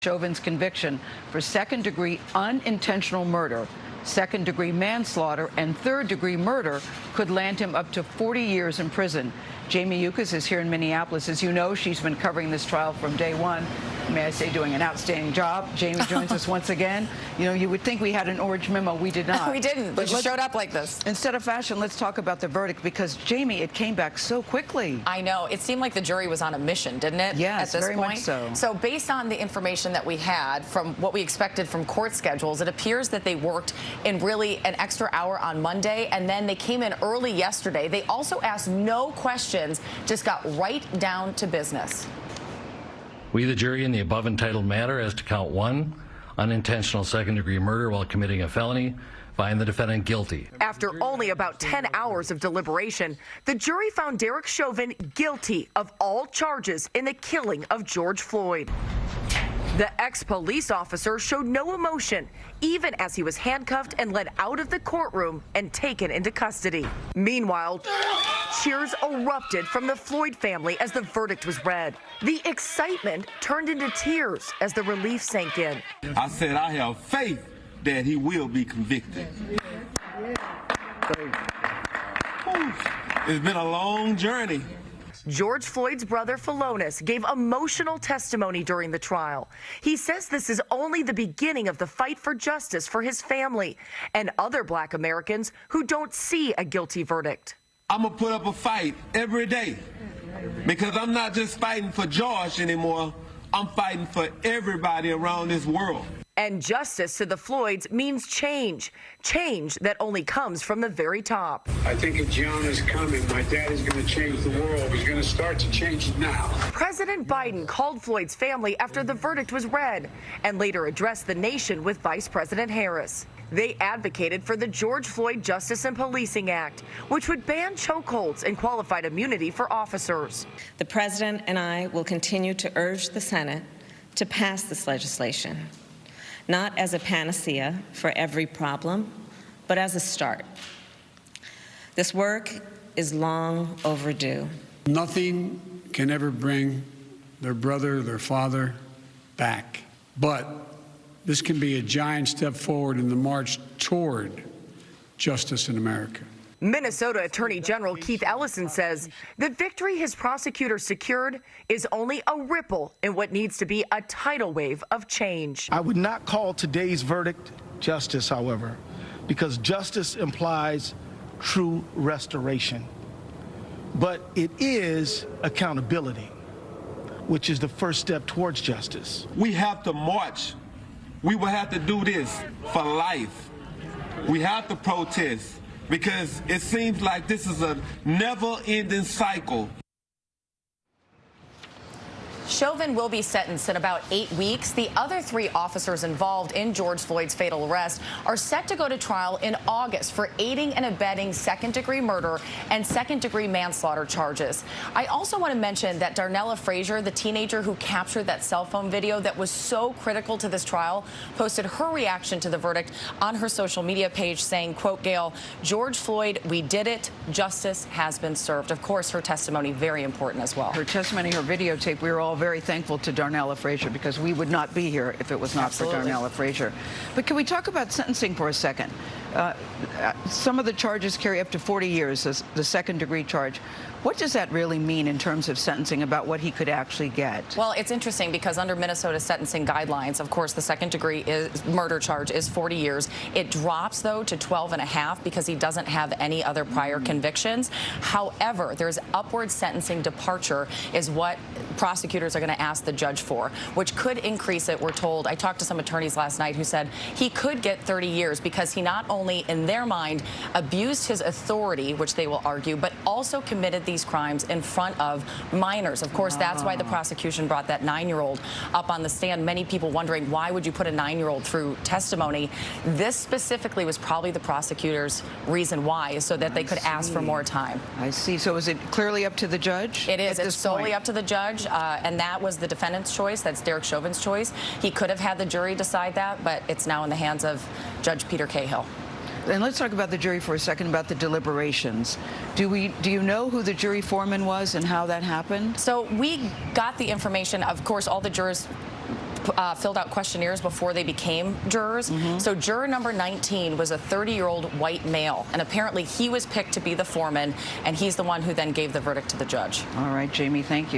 Chauvin's conviction for second-degree unintentional murder, second-degree manslaughter, and third-degree murder could land him up to 40 years in prison. Jamie Yuccas is here in Minneapolis. As you know, she's been covering this trial from day one. May I say, doing an outstanding job. Jamie joins us once again. You know, you would think we had an orange memo. We did not. We didn't. But it showed up like this. Instead of fashion, let's talk about the verdict, because, Jamie, it came back so quickly. I know. It seemed like the jury was on a mission, didn't it? Yes, at this very point? much so. So based on the information that we had from what we expected from court schedules, it appears that they worked in really an extra hour on Monday, and then they came in early yesterday. They also asked no questions, just got right down to business. We, the jury, in the above entitled matter as to count 1, unintentional second-degree murder while committing a felony, find the defendant guilty. After only about 10 hours of deliberation, the jury found Derek Chauvin guilty of all charges in the killing of George Floyd. The ex-police officer showed no emotion, even as he was handcuffed and led out of the courtroom and taken into custody. Meanwhile, cheers erupted from the Floyd family as the verdict was read. The excitement turned into tears as the relief sank in. I said I have faith that he will be convicted. It's been a long journey. George Floyd's brother, Philonis, gave emotional testimony during the trial. He says this is only the beginning of the fight for justice for his family and other Black Americans who don't see a guilty verdict. I'm going to put up a fight every day, because I'm not just fighting for George anymore. I'm fighting for everybody around this world. And justice to the Floyds means change, change that only comes from the very top. I think if John is coming, my dad is going to change the world. He's going to start to change it now. President Biden called Floyd's family after the verdict was read and later addressed the nation with Vice President Harris. They advocated for the George Floyd Justice and Policing Act, which would ban chokeholds and qualified immunity for officers. The president and I will continue to urge the Senate to pass this legislation, not as a panacea for every problem, but as a start. This work is long overdue. Nothing can ever bring their brother, their father back. But this can be a giant step forward in the march toward justice in America. Minnesota Attorney General Keith Ellison says the victory his prosecutors secured is only a ripple in what needs to be a tidal wave of change. I would not call today's verdict justice, however, because justice implies true restoration. But it is accountability, which is the first step towards justice. We have to march. We will have to do this for life. We have to protest, because it seems like this is a never-ending cycle. Chauvin will be sentenced in about 8 weeks. The other 3 officers involved in George Floyd's fatal arrest are set to go to trial in August for aiding and abetting second-degree murder and second-degree manslaughter charges. I also want to mention that Darnella Frazier, the teenager who captured that cell phone video that was so critical to this trial, posted her reaction to the verdict on her social media page saying, quote, Gail, George Floyd, we did it. Justice has been served. Of course, her testimony very important as well. Her testimony, her videotape, we were all very thankful to Darnella Frazier, because we would not be here if it was not for Darnella Frazier. But can we talk about sentencing for a second? Some of the charges carry up to 40 years, as the second-degree charge. What does that really mean in terms of sentencing, about what he could actually get? Well, it's interesting because under Minnesota sentencing guidelines, of course, the second-degree murder charge is 40 years. It drops, though, to 12 and a half because he doesn't have any other prior convictions. However, there's upward sentencing departure is what prosecutors are going to ask the judge for, which could increase it, we're told. I talked to some attorneys last night who said he could get 30 years because he not only, in their mind, abused his authority, which they will argue, but also committed these crimes in front of minors. Of course, that's why the prosecution brought that 9-year-old up on the stand. Many people wondering, why would you put a 9-year-old through testimony? This specifically was probably the prosecutor's reason why, so that they could ask for more time. I see. So is it clearly up to the judge? It is. It's solely up to the judge, and that was the defendant's choice. That's Derek Chauvin's choice. He could have had the jury decide that, but it's now in the hands of Judge Peter Cahill. And let's talk about the jury for a second, about the deliberations. Do you know who the jury foreman was and how that happened? So we got the information. Of course, all the jurors filled out questionnaires before they became jurors. So juror number 19 was a 30-year-old white male, and apparently he was picked to be the foreman, and he's the one who then gave the verdict to the judge. All right, Jamie, thank you.